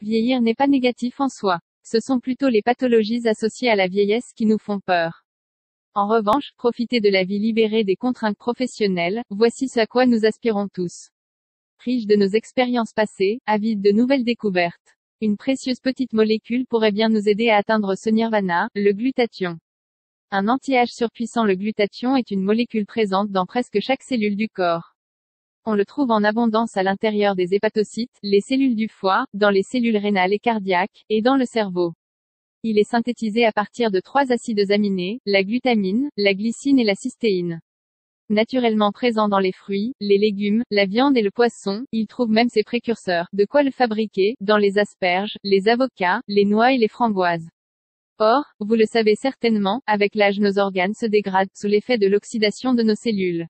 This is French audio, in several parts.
Vieillir n'est pas négatif en soi. Ce sont plutôt les pathologies associées à la vieillesse qui nous font peur. En revanche, profiter de la vie libérée des contraintes professionnelles, voici ce à quoi nous aspirons tous. Riche de nos expériences passées, avide de nouvelles découvertes. Une précieuse petite molécule pourrait bien nous aider à atteindre ce nirvana, le glutathion. Un anti-âge surpuissant. Le glutathion est une molécule présente dans presque chaque cellule du corps. On le trouve en abondance à l'intérieur des hépatocytes, les cellules du foie, dans les cellules rénales et cardiaques, et dans le cerveau. Il est synthétisé à partir de 3 acides aminés, la glutamine, la glycine et la cystéine. Naturellement présent dans les fruits, les légumes, la viande et le poisson, il trouve même ses précurseurs, de quoi le fabriquer, dans les asperges, les avocats, les noix et les framboises. Or, vous le savez certainement, avec l'âge nos organes se dégradent sous l'effet de l'oxydation de nos cellules.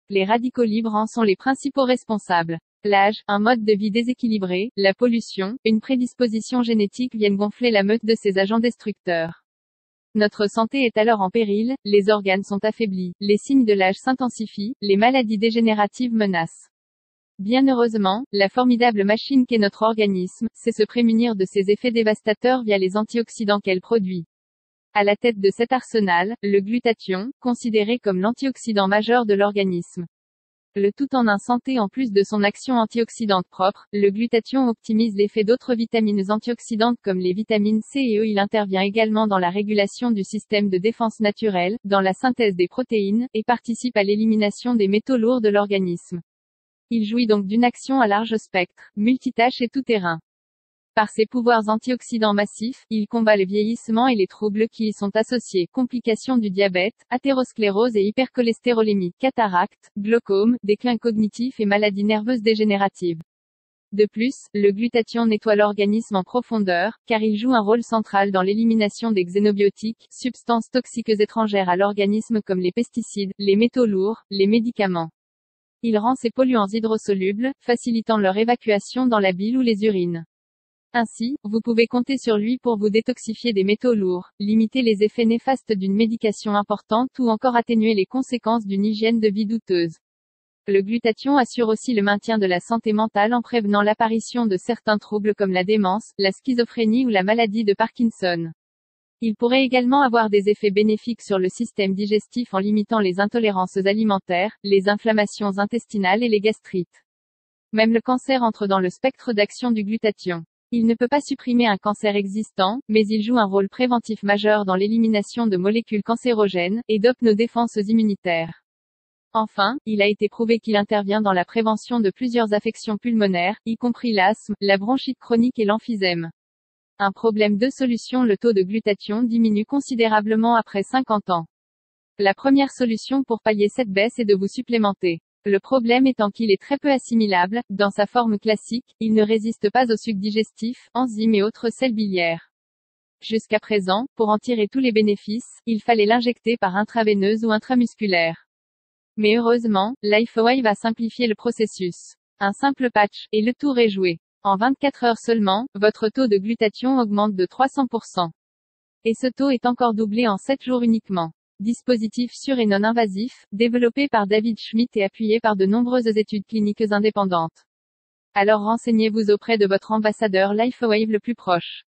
Les radicaux libres en sont les principaux responsables. L'âge, un mode de vie déséquilibré, la pollution, une prédisposition génétique viennent gonfler la meute de ces agents destructeurs. Notre santé est alors en péril, les organes sont affaiblis, les signes de l'âge s'intensifient, les maladies dégénératives menacent. Bien heureusement, la formidable machine qu'est notre organisme, sait se prémunir de ces effets dévastateurs via les antioxydants qu'elle produit. À la tête de cet arsenal, le glutathion, considéré comme l'antioxydant majeur de l'organisme. Le tout en un santé. En plus de son action antioxydante propre, le glutathion optimise l'effet d'autres vitamines antioxydantes comme les vitamines C et E. Il intervient également dans la régulation du système de défense naturel, dans la synthèse des protéines, et participe à l'élimination des métaux lourds de l'organisme. Il jouit donc d'une action à large spectre, multitâche et tout-terrain. Par ses pouvoirs antioxydants massifs, il combat le vieillissement et les troubles qui y sont associés, complications du diabète, athérosclérose et hypercholestérolémie, cataracte, glaucome, déclin cognitif et maladies nerveuses dégénératives. De plus, le glutathion nettoie l'organisme en profondeur, car il joue un rôle central dans l'élimination des xénobiotiques, substances toxiques étrangères à l'organisme comme les pesticides, les métaux lourds, les médicaments. Il rend ces polluants hydrosolubles, facilitant leur évacuation dans la bile ou les urines. Ainsi, vous pouvez compter sur lui pour vous détoxifier des métaux lourds, limiter les effets néfastes d'une médication importante ou encore atténuer les conséquences d'une hygiène de vie douteuse. Le glutathion assure aussi le maintien de la santé mentale en prévenant l'apparition de certains troubles comme la démence, la schizophrénie ou la maladie de Parkinson. Il pourrait également avoir des effets bénéfiques sur le système digestif en limitant les intolérances alimentaires, les inflammations intestinales et les gastrites. Même le cancer entre dans le spectre d'action du glutathion. Il ne peut pas supprimer un cancer existant, mais il joue un rôle préventif majeur dans l'élimination de molécules cancérogènes, et dope nos défenses immunitaires. Enfin, il a été prouvé qu'il intervient dans la prévention de plusieurs affections pulmonaires, y compris l'asthme, la bronchite chronique et l'emphysème. Un problème de solution. Le taux de glutathion diminue considérablement après 50 ans. La première solution pour pallier cette baisse est de vous supplémenter. Le problème étant qu'il est très peu assimilable, dans sa forme classique, il ne résiste pas aux sucs digestifs, enzymes et autres sels biliaires. Jusqu'à présent, pour en tirer tous les bénéfices, il fallait l'injecter par intraveineuse ou intramusculaire. Mais heureusement, LifeWave va simplifier le processus. Un simple patch, et le tour est joué. En 24 heures seulement, votre taux de glutathion augmente de 300%. Et ce taux est encore doublé en 7 jours uniquement. Dispositif sûr et non invasif, développé par David Schmidt et appuyé par de nombreuses études cliniques indépendantes. Alors renseignez-vous auprès de votre ambassadeur LifeWave le plus proche.